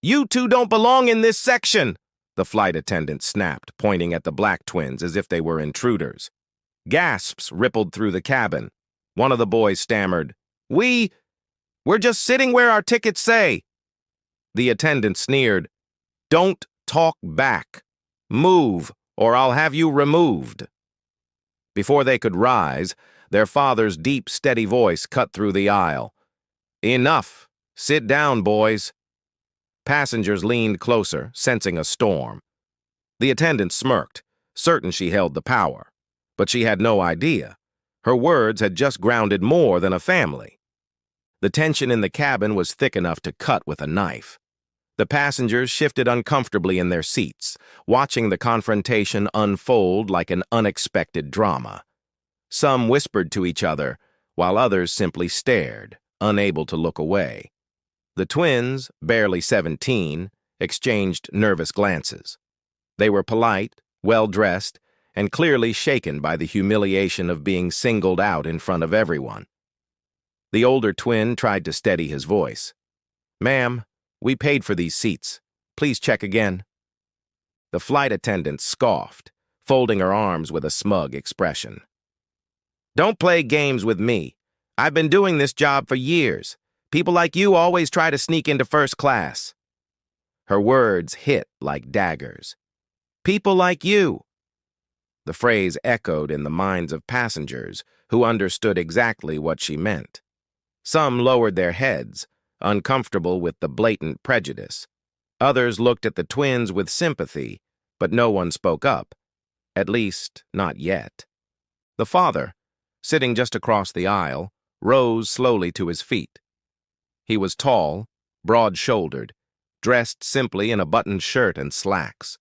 "You two don't belong in this section," the flight attendant snapped, pointing at the black twins as if they were intruders. Gasps rippled through the cabin. One of the boys stammered, We're just sitting where our tickets say." The attendant sneered, "Don't talk back. Move, or I'll have you removed." Before they could rise, their father's deep, steady voice cut through the aisle. "Enough. Sit down, boys." Passengers leaned closer, sensing a storm. The attendant smirked, certain she held the power. But she had no idea. Her words had just grounded more than a family. The tension in the cabin was thick enough to cut with a knife. The passengers shifted uncomfortably in their seats, watching the confrontation unfold like an unexpected drama. Some whispered to each other, while others simply stared, unable to look away. The twins, barely 17, exchanged nervous glances. They were polite, well-dressed, and clearly shaken by the humiliation of being singled out in front of everyone. The older twin tried to steady his voice. "Ma'am, we paid for these seats. Please check again." The flight attendant scoffed, folding her arms with a smug expression. "Don't play games with me. I've been doing this job for years. People like you always try to sneak into first class." Her words hit like daggers. "People like you." The phrase echoed in the minds of passengers who understood exactly what she meant. Some lowered their heads, uncomfortable with the blatant prejudice. Others looked at the twins with sympathy, but no one spoke up. At least, not yet. The father, sitting just across the aisle, rose slowly to his feet. He was tall, broad-shouldered, dressed simply in a buttoned shirt and slacks.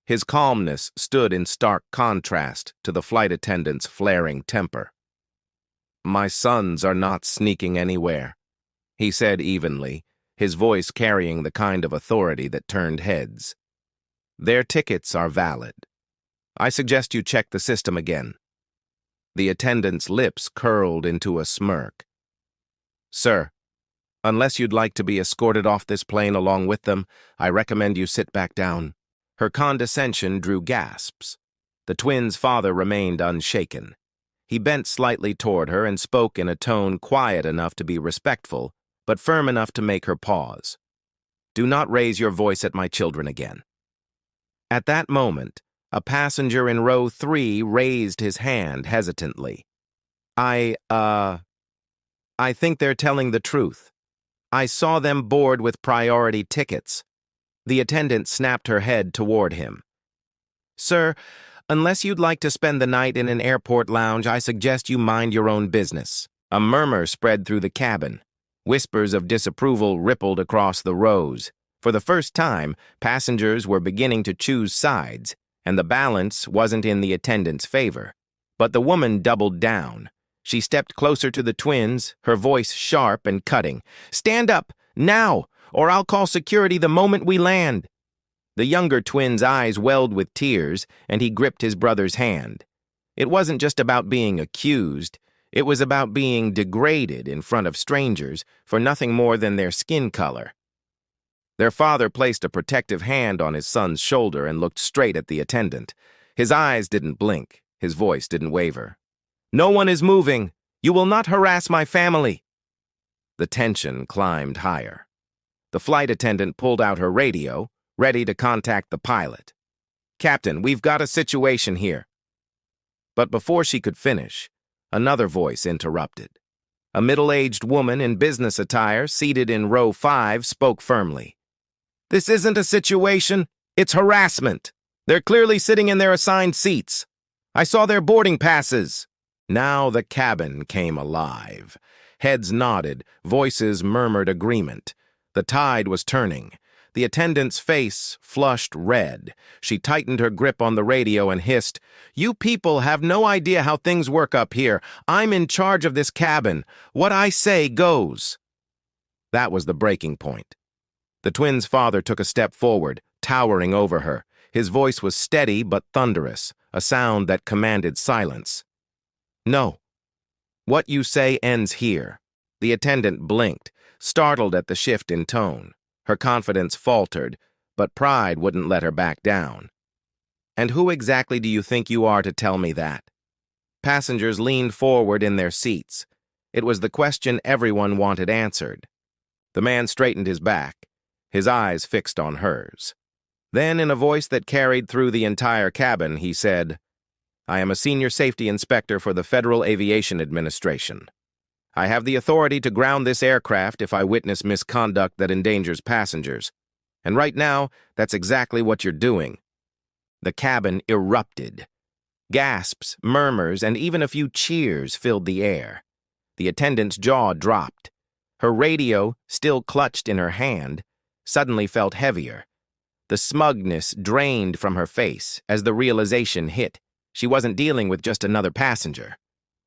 His calmness stood in stark contrast to the flight attendant's flaring temper. "My sons are not sneaking anywhere," he said evenly, his voice carrying the kind of authority that turned heads. "Their tickets are valid. I suggest you check the system again." The attendant's lips curled into a smirk. "Sir, unless you'd like to be escorted off this plane along with them, I recommend you sit back down." Her condescension drew gasps. The twins' father remained unshaken. He bent slightly toward her and spoke in a tone quiet enough to be respectful, but firm enough to make her pause. "Do not raise your voice at my children again." At that moment, a passenger in row 3 raised his hand hesitantly. I think they're telling the truth. I saw them board with priority tickets." The attendant snapped her head toward him. "Sir, unless you'd like to spend the night in an airport lounge, I suggest you mind your own business." A murmur spread through the cabin. Whispers of disapproval rippled across the rows. For the first time, passengers were beginning to choose sides, and the balance wasn't in the attendant's favor. But the woman doubled down. She stepped closer to the twins, her voice sharp and cutting. "Stand up, now, or I'll call security the moment we land." The younger twin's eyes welled with tears, and he gripped his brother's hand. It wasn't just about being accused. It was about being degraded in front of strangers for nothing more than their skin color. Their father placed a protective hand on his son's shoulder and looked straight at the attendant. His eyes didn't blink. His voice didn't waver. "No one is moving. You will not harass my family." The tension climbed higher. The flight attendant pulled out her radio, ready to contact the pilot. "Captain, we've got a situation here." But before she could finish, another voice interrupted. A middle-aged woman in business attire, seated in row 5, spoke firmly. "This isn't a situation, it's harassment. They're clearly sitting in their assigned seats. I saw their boarding passes." Now the cabin came alive. Heads nodded, voices murmured agreement. The tide was turning. The attendant's face flushed red. She tightened her grip on the radio and hissed, "You people have no idea how things work up here. I'm in charge of this cabin. What I say goes." That was the breaking point. The twins' father took a step forward, towering over her. His voice was steady but thunderous, a sound that commanded silence. "No. What you say ends here." The attendant blinked, startled at the shift in tone. Her confidence faltered, but pride wouldn't let her back down. "And who exactly do you think you are to tell me that?" Passengers leaned forward in their seats. It was the question everyone wanted answered. The man straightened his back, his eyes fixed on hers. Then, in a voice that carried through the entire cabin, he said, "I am a senior safety inspector for the Federal Aviation Administration. I have the authority to ground this aircraft if I witness misconduct that endangers passengers. And right now, that's exactly what you're doing." The cabin erupted. Gasps, murmurs, and even a few cheers filled the air. The attendant's jaw dropped. Her radio, still clutched in her hand, suddenly felt heavier. The smugness drained from her face as the realization hit. She wasn't dealing with just another passenger.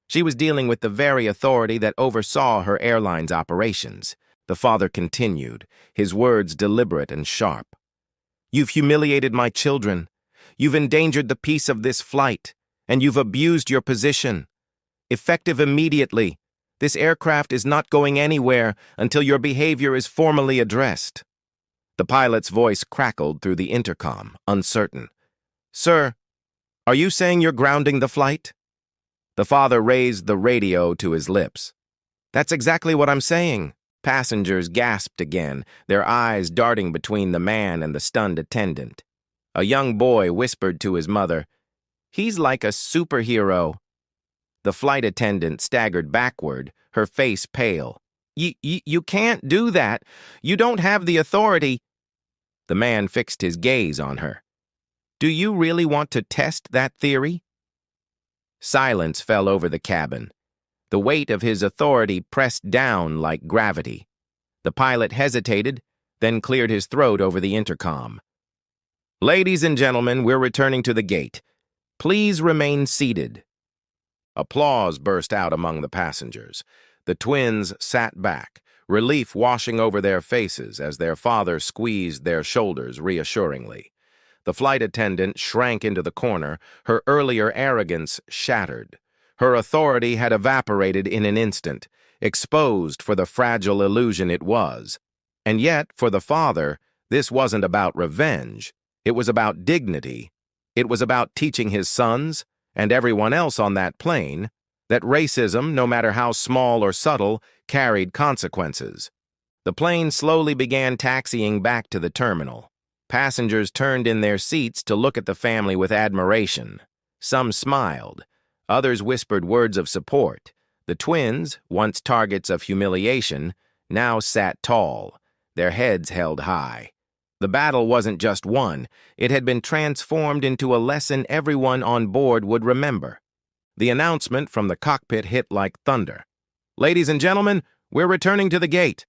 She was dealing with the very authority that oversaw her airline's operations. The father continued, his words deliberate and sharp. "You've humiliated my children. You've endangered the peace of this flight, and you've abused your position. Effective immediately, this aircraft is not going anywhere until your behavior is formally addressed." The pilot's voice crackled through the intercom, uncertain. "Sir, are you saying you're grounding the flight?" The father raised the radio to his lips. "That's exactly what I'm saying." Passengers gasped again, their eyes darting between the man and the stunned attendant. A young boy whispered to his mother, "He's like a superhero." The flight attendant staggered backward, her face pale. You can't do that. You don't have the authority." The man fixed his gaze on her. "Do you really want to test that theory?" Silence fell over the cabin. The weight of his authority pressed down like gravity. The pilot hesitated, then cleared his throat over the intercom. "Ladies and gentlemen, we're returning to the gate. Please remain seated." Applause burst out among the passengers. The twins sat back, relief washing over their faces as their father squeezed their shoulders reassuringly. The flight attendant shrank into the corner, her earlier arrogance shattered. Her authority had evaporated in an instant, exposed for the fragile illusion it was. And yet, for the father, this wasn't about revenge. It was about dignity. It was about teaching his sons, and everyone else on that plane, that racism, no matter how small or subtle, carried consequences. The plane slowly began taxiing back to the terminal. Passengers turned in their seats to look at the family with admiration. Some smiled. Others whispered words of support. The twins, once targets of humiliation, now sat tall, their heads held high. The battle wasn't just won. It had been transformed into a lesson everyone on board would remember. The announcement from the cockpit hit like thunder. "Ladies and gentlemen, we're returning to the gate."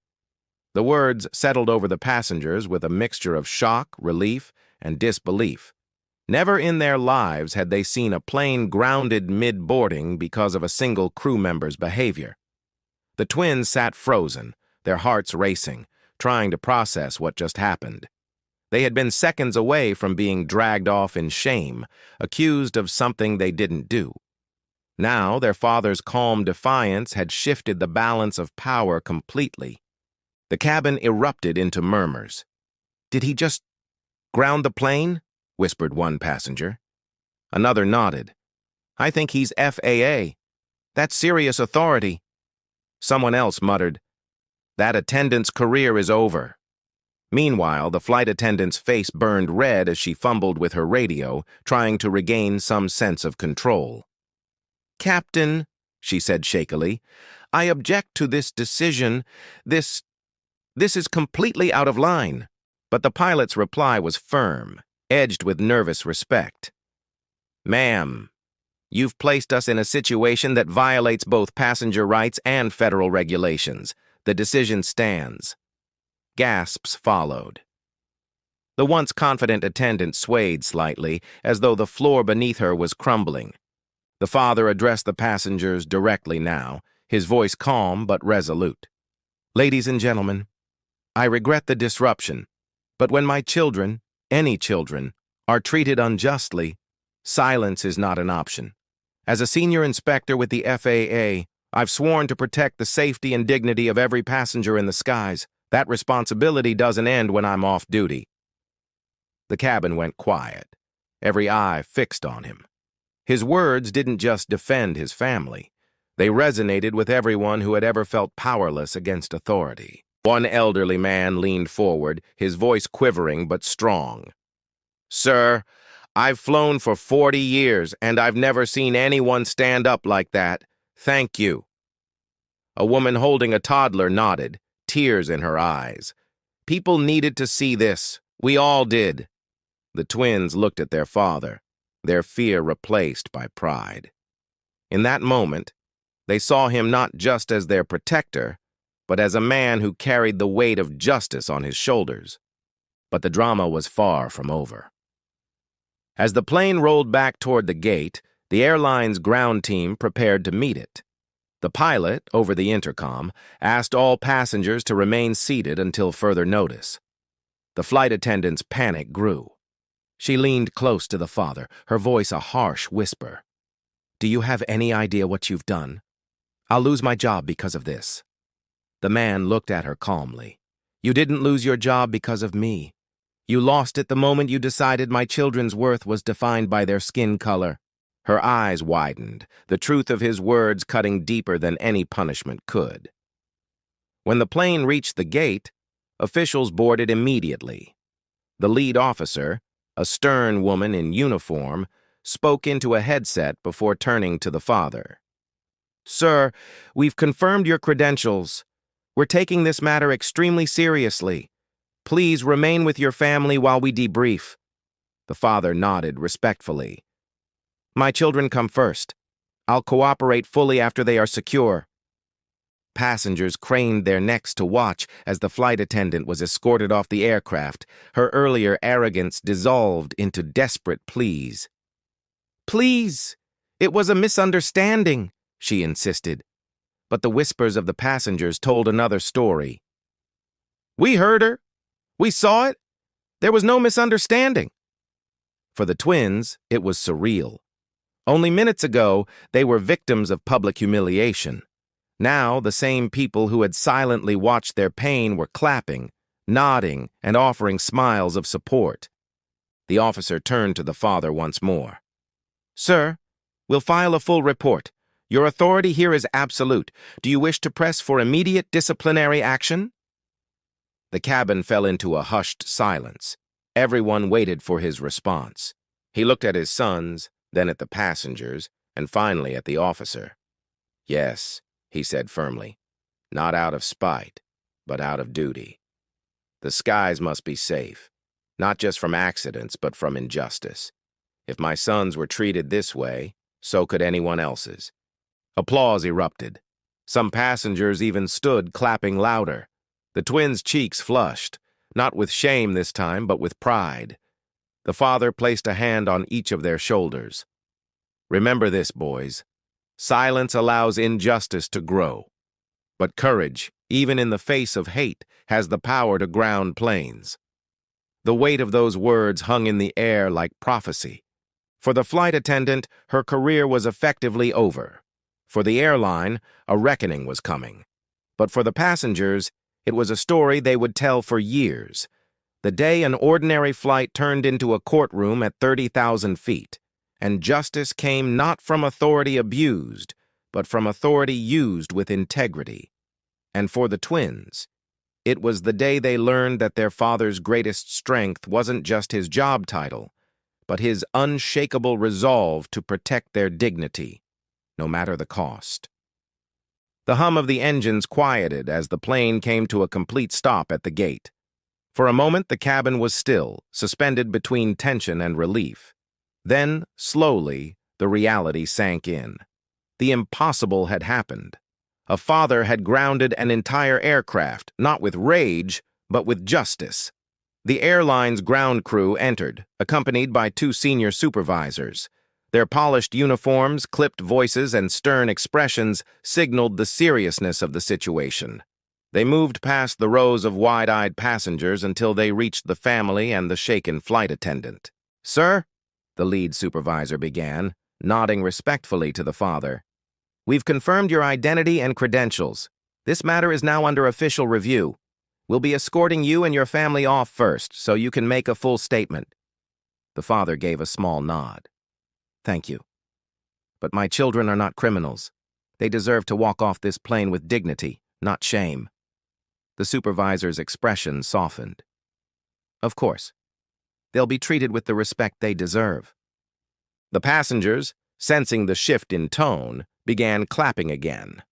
The words settled over the passengers with a mixture of shock, relief, and disbelief. Never in their lives had they seen a plane grounded mid-boarding because of a single crew member's behavior. The twins sat frozen, their hearts racing, trying to process what just happened. They had been seconds away from being dragged off in shame, accused of something they didn't do. Now their father's calm defiance had shifted the balance of power completely. The cabin erupted into murmurs. "Did he just ground the plane?" whispered one passenger. Another nodded. "I think he's FAA. That's serious authority." Someone else muttered, "That attendant's career is over." Meanwhile, the flight attendant's face burned red as she fumbled with her radio, trying to regain some sense of control. "Captain," she said shakily, "I object to this decision. This is completely out of line." But the pilot's reply was firm, edged with nervous respect. "Ma'am, you've placed us in a situation that violates both passenger rights and federal regulations. The decision stands." Gasps followed. The once confident attendant swayed slightly, as though the floor beneath her was crumbling. The father addressed the passengers directly now, his voice calm but resolute. "Ladies and gentlemen, I regret the disruption, but when my children, any children, are treated unjustly, silence is not an option. As a senior inspector with the FAA, I've sworn to protect the safety and dignity of every passenger in the skies. That responsibility doesn't end when I'm off duty. The cabin went quiet, every eye fixed on him. His words didn't just defend his family. They resonated with everyone who had ever felt powerless against authority. One elderly man leaned forward, his voice quivering but strong. "Sir, I've flown for 40 years, and I've never seen anyone stand up like that. Thank you." A woman holding a toddler nodded, tears in her eyes. People needed to see this. We all did. The twins looked at their father, their fear replaced by pride. In that moment, they saw him not just as their protector, but as a man who carried the weight of justice on his shoulders. But the drama was far from over. As the plane rolled back toward the gate, the airline's ground team prepared to meet it. The pilot, over the intercom, asked all passengers to remain seated until further notice. The flight attendant's panic grew. She leaned close to the father, her voice a harsh whisper. "Do you have any idea what you've done? I'll lose my job because of this." The man looked at her calmly. "You didn't lose your job because of me. You lost it the moment you decided my children's worth was defined by their skin color." Her eyes widened, the truth of his words cutting deeper than any punishment could. When the plane reached the gate, officials boarded immediately. The lead officer, a stern woman in uniform, spoke into a headset before turning to the father. "Sir, we've confirmed your credentials. We're taking this matter extremely seriously. Please remain with your family while we debrief." The father nodded respectfully. "My children come first. I'll cooperate fully after they are secure." Passengers craned their necks to watch as the flight attendant was escorted off the aircraft, her earlier arrogance dissolved into desperate pleas. "Please, it was a misunderstanding," she insisted. But the whispers of the passengers told another story. "We heard her. We saw it. There was no misunderstanding." For the twins, it was surreal. Only minutes ago, they were victims of public humiliation. Now, the same people who had silently watched their pain were clapping, nodding, and offering smiles of support. The officer turned to the father once more. "Sir, we'll file a full report. Your authority here is absolute. Do you wish to press for immediate disciplinary action?" The cabin fell into a hushed silence. Everyone waited for his response. He looked at his sons, then at the passengers, and finally at the officer. "Yes," he said firmly, "not out of spite, but out of duty. The skies must be safe, not just from accidents, but from injustice. If my sons were treated this way, so could anyone else's." Applause erupted. Some passengers even stood clapping louder. The twins' cheeks flushed, not with shame this time, but with pride. The father placed a hand on each of their shoulders. "Remember this, boys. Silence allows injustice to grow. But courage, even in the face of hate, has the power to ground planes." The weight of those words hung in the air like prophecy. For the flight attendant, her career was effectively over. For the airline, a reckoning was coming. But for the passengers, it was a story they would tell for years. The day an ordinary flight turned into a courtroom at 30,000 feet, and justice came not from authority abused, but from authority used with integrity. And for the twins, it was the day they learned that their father's greatest strength wasn't just his job title, but his unshakable resolve to protect their dignity, no matter the cost. The hum of the engines quieted as the plane came to a complete stop at the gate. For a moment, the cabin was still, suspended between tension and relief. Then, slowly, the reality sank in. The impossible had happened. A father had grounded an entire aircraft, not with rage, but with justice. The airline's ground crew entered, accompanied by two senior supervisors. Their polished uniforms, clipped voices, and stern expressions signaled the seriousness of the situation. They moved past the rows of wide-eyed passengers until they reached the family and the shaken flight attendant. "Sir," the lead supervisor began, nodding respectfully to the father, "we've confirmed your identity and credentials. This matter is now under official review. We'll be escorting you and your family off first, so you can make a full statement." The father gave a small nod. "Thank you. But my children are not criminals. They deserve to walk off this plane with dignity, not shame." The supervisor's expression softened. "Of course. They'll be treated with the respect they deserve." The passengers, sensing the shift in tone, began clapping again.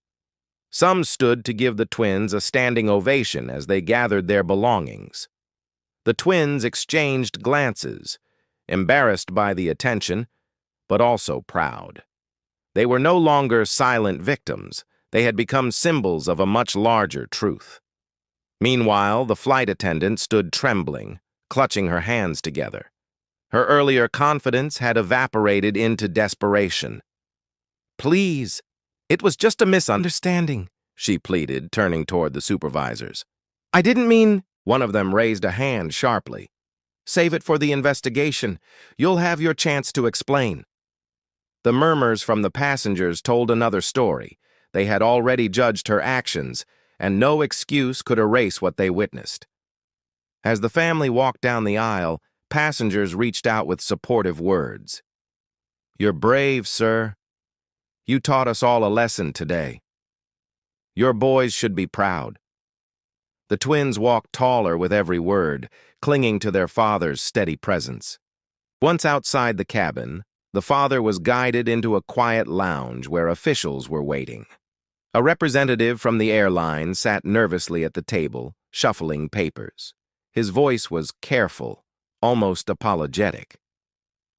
Some stood to give the twins a standing ovation as they gathered their belongings. The twins exchanged glances, embarrassed by the attention, but also proud. They were no longer silent victims. They had become symbols of a much larger truth. Meanwhile, the flight attendant stood trembling, clutching her hands together. Her earlier confidence had evaporated into desperation. "Please, it was just a misunderstanding," she pleaded, turning toward the supervisors. "I didn't mean—" One of them raised a hand sharply. "Save it for the investigation. You'll have your chance to explain." The murmurs from the passengers told another story. They had already judged her actions, and no excuse could erase what they witnessed. As the family walked down the aisle, passengers reached out with supportive words. "You're brave, sir. You taught us all a lesson today. Your boys should be proud." The twins walked taller with every word, clinging to their father's steady presence. Once outside the cabin, the father was guided into a quiet lounge where officials were waiting. A representative from the airline sat nervously at the table, shuffling papers. His voice was careful, almost apologetic.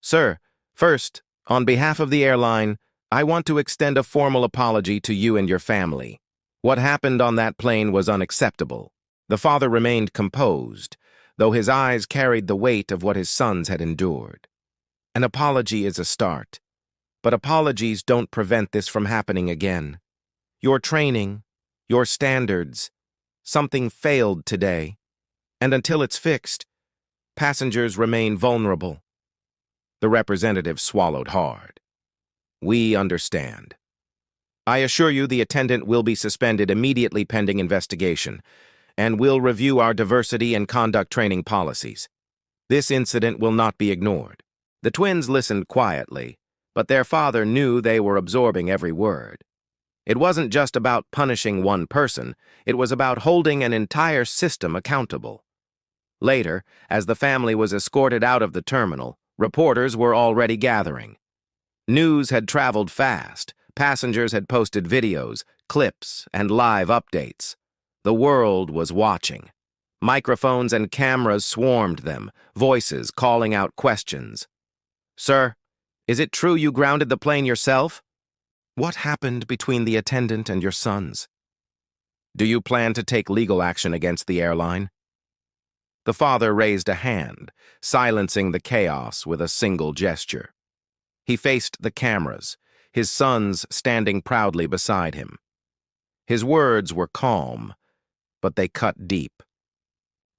"Sir, first, on behalf of the airline, I want to extend a formal apology to you and your family. What happened on that plane was unacceptable." The father remained composed, though his eyes carried the weight of what his sons had endured. "An apology is a start, but apologies don't prevent this from happening again. Your training, your standards, something failed today, and until it's fixed, passengers remain vulnerable." The representative swallowed hard. "We understand. I assure you the attendant will be suspended immediately pending investigation, and will review our diversity and conduct training policies. This incident will not be ignored." The twins listened quietly, but their father knew they were absorbing every word. It wasn't just about punishing one person, it was about holding an entire system accountable. Later, as the family was escorted out of the terminal, reporters were already gathering. News had traveled fast. Passengers had posted videos, clips, and live updates. The world was watching. Microphones and cameras swarmed them, voices calling out questions. "Sir, is it true you grounded the plane yourself? What happened between the attendant and your sons? Do you plan to take legal action against the airline?" The father raised a hand, silencing the chaos with a single gesture. He faced the cameras, his sons standing proudly beside him. His words were calm, but they cut deep.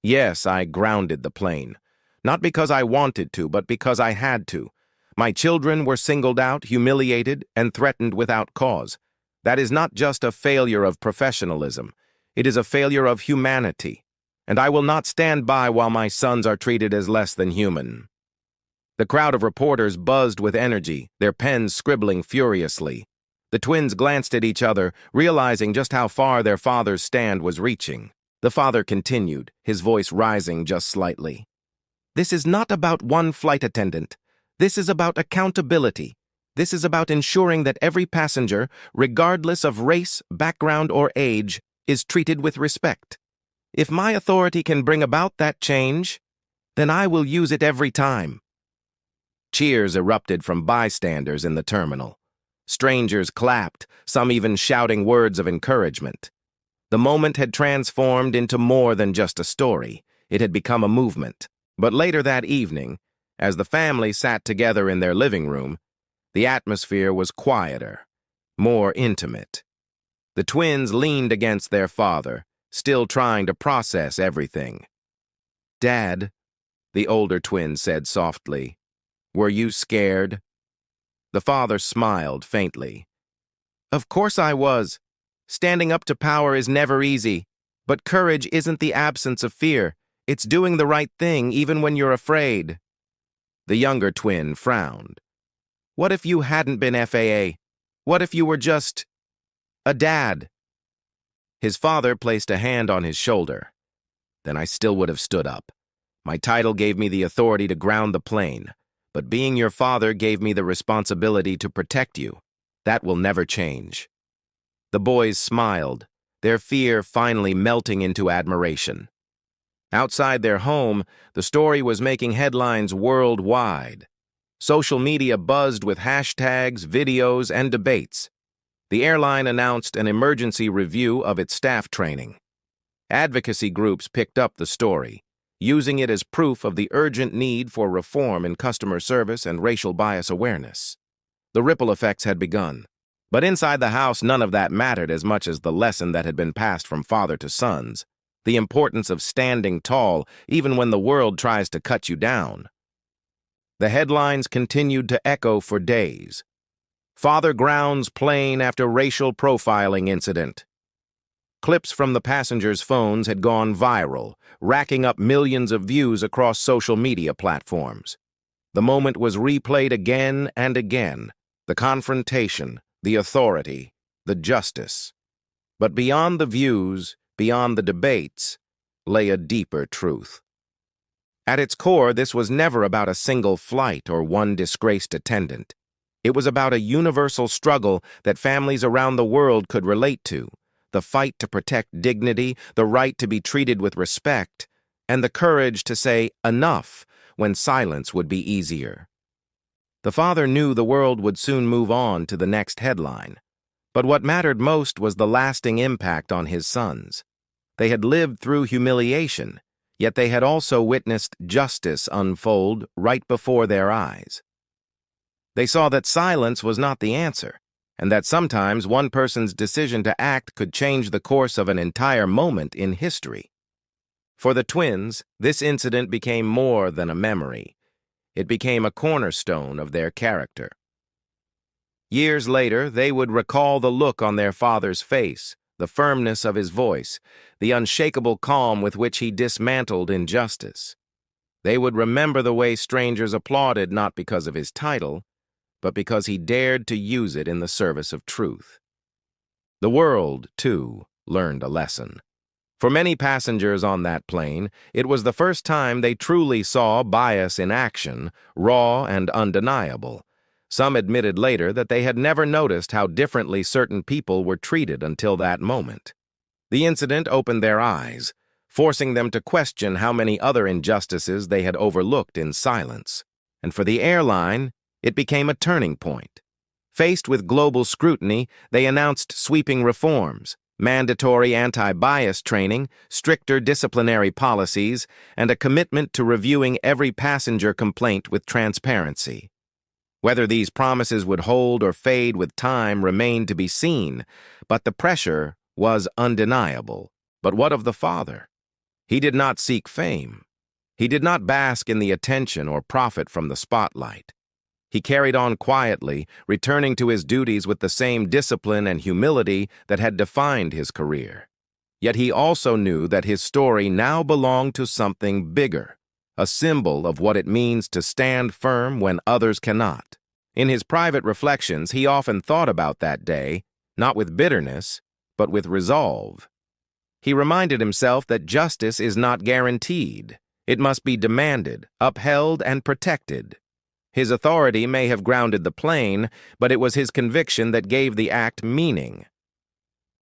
"Yes, I grounded the plane. Not because I wanted to, but because I had to. My children were singled out, humiliated, and threatened without cause. That is not just a failure of professionalism. It is a failure of humanity. And I will not stand by while my sons are treated as less than human." The crowd of reporters buzzed with energy, their pens scribbling furiously. The twins glanced at each other, realizing just how far their father's stand was reaching. The father continued, his voice rising just slightly. "This is not about one flight attendant. This is about accountability. This is about ensuring that every passenger, regardless of race, background, or age, is treated with respect. If my authority can bring about that change, then I will use it every time." Cheers erupted from bystanders in the terminal. Strangers clapped, some even shouting words of encouragement. The moment had transformed into more than just a story. It had become a movement. But later that evening, as the family sat together in their living room, the atmosphere was quieter, more intimate. The twins leaned against their father, still trying to process everything. "Dad," the older twin said softly, "were you scared?" The father smiled faintly. "Of course I was. Standing up to power is never easy. But courage isn't the absence of fear. It's doing the right thing even when you're afraid. The younger twin frowned. What if you hadn't been FAA? What if you were just a dad? His father placed a hand on his shoulder. Then I still would have stood up. My title gave me the authority to ground the plane, but being your father gave me the responsibility to protect you. That will never change. The boys smiled, their fear finally melting into admiration. Outside their home, the story was making headlines worldwide. Social media buzzed with hashtags, videos, and debates. The airline announced an emergency review of its staff training. Advocacy groups picked up the story, using it as proof of the urgent need for reform in customer service and racial bias awareness. The ripple effects had begun. But inside the house, none of that mattered as much as the lesson that had been passed from father to sons, the importance of standing tall even when the world tries to cut you down. The headlines continued to echo for days. Father grounds plane after racial profiling incident. Clips from the passengers' phones had gone viral, racking up millions of views across social media platforms. The moment was replayed again and again, the confrontation, the authority, the justice. But beyond the views, beyond the debates, lay a deeper truth. At its core, this was never about a single flight or one disgraced attendant. It was about a universal struggle that families around the world could relate to, the fight to protect dignity, the right to be treated with respect, and the courage to say enough when silence would be easier. The father knew the world would soon move on to the next headline, but what mattered most was the lasting impact on his sons. They had lived through humiliation, yet they had also witnessed justice unfold right before their eyes. They saw that silence was not the answer, and that sometimes one person's decision to act could change the course of an entire moment in history. For the twins, this incident became more than a memory. It became a cornerstone of their character. Years later, they would recall the look on their father's face, the firmness of his voice, the unshakable calm with which he dismantled injustice. They would remember the way strangers applauded not because of his title, but because he dared to use it in the service of truth. The world, too, learned a lesson. For many passengers on that plane, it was the first time they truly saw bias in action, raw and undeniable. Some admitted later that they had never noticed how differently certain people were treated until that moment. The incident opened their eyes, forcing them to question how many other injustices they had overlooked in silence. And for the airline, it became a turning point. Faced with global scrutiny, they announced sweeping reforms, mandatory anti-bias training, stricter disciplinary policies, and a commitment to reviewing every passenger complaint with transparency. Whether these promises would hold or fade with time remained to be seen, but the pressure was undeniable. But what of the father? He did not seek fame. He did not bask in the attention or profit from the spotlight. He carried on quietly, returning to his duties with the same discipline and humility that had defined his career. Yet he also knew that his story now belonged to something bigger, a symbol of what it means to stand firm when others cannot. In his private reflections, he often thought about that day, not with bitterness, but with resolve. He reminded himself that justice is not guaranteed. It must be demanded, upheld, and protected. His authority may have grounded the plane, but it was his conviction that gave the act meaning.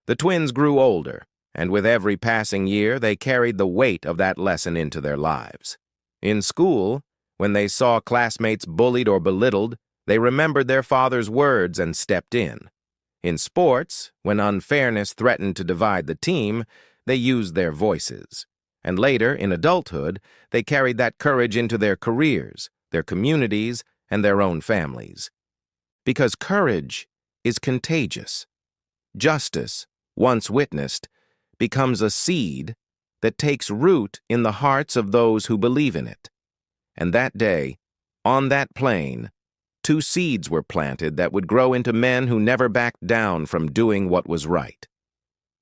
The twins grew older, and with every passing year, they carried the weight of that lesson into their lives. In school, when they saw classmates bullied or belittled, they remembered their father's words and stepped in. In sports, when unfairness threatened to divide the team, they used their voices. And later, in adulthood, they carried that courage into their careers, their communities, and their own families. Because courage is contagious. Justice, once witnessed, becomes a seed that takes root in the hearts of those who believe in it. And that day, on that plane, 2 seeds were planted that would grow into men who never backed down from doing what was right.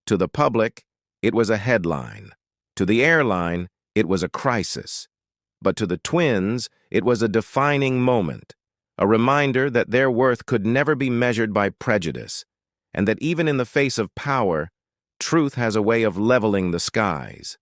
To the public, it was a headline. To the airline, it was a crisis. But to the twins, it was a defining moment, a reminder that their worth could never be measured by prejudice, and that even in the face of power, truth has a way of leveling the skies.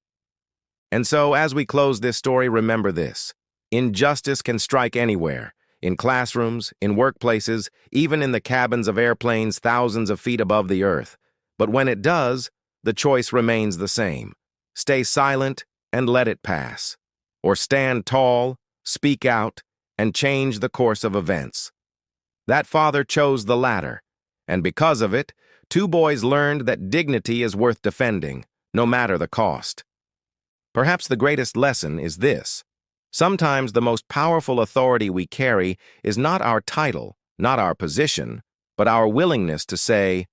And so, as we close this story, remember this. Injustice can strike anywhere, in classrooms, in workplaces, even in the cabins of airplanes thousands of feet above the earth. But when it does, the choice remains the same. Stay silent and let it pass. Or stand tall, speak out, and change the course of events. That father chose the latter, and because of it, two boys learned that dignity is worth defending, no matter the cost. Perhaps the greatest lesson is this. Sometimes the most powerful authority we carry is not our title, not our position, but our willingness to say,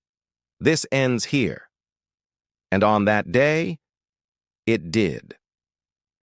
"This ends here." And on that day, it did.